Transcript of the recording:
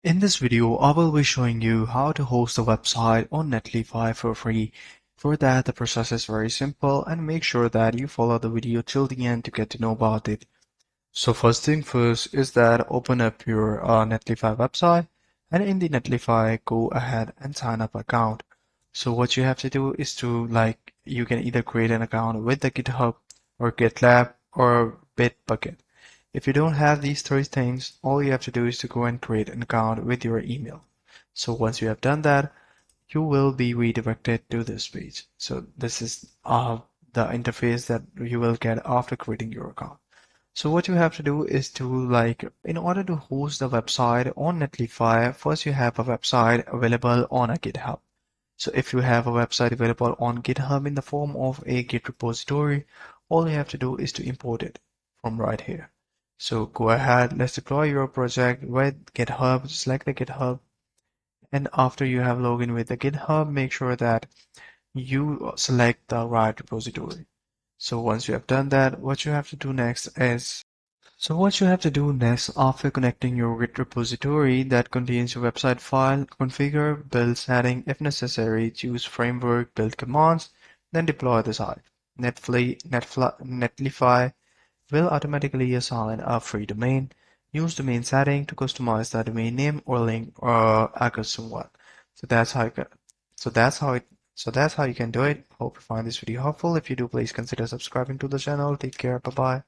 In this video, I will be showing you how to host a website on Netlify for free. For that, the process is very simple, and make sure that you follow the video till the end to get to know about it. So first thing first is that open up your Netlify website, and in the Netlify, go ahead and sign up account. So what you have to do is you can either create an account with the GitHub or GitLab or Bitbucket. If you don't have these three things, all you have to do is to go and create an account with your email. So once you have done that, you will be redirected to this page. So this is the interface that you will get after creating your account. So what you have to do is in order to host the website on Netlify, first you have a website available on a GitHub. So if you have a website available on GitHub in the form of a Git repository, all you have to do is to import it from right here. So go ahead, let's deploy your project with GitHub, select the GitHub, and after you have logged in with the GitHub, make sure that you select the right repository. So once you have done that, what you have to do next after connecting your Git repository that contains your website file, configure, build setting if necessary, choose framework, build commands, then deploy the site. Netlify will automatically assign a free domain. Use domain setting to customize the domain name or link or a custom one. So that's how you can do it. Hope you find this video helpful. If you do, please consider subscribing to the channel. Take care. Bye bye.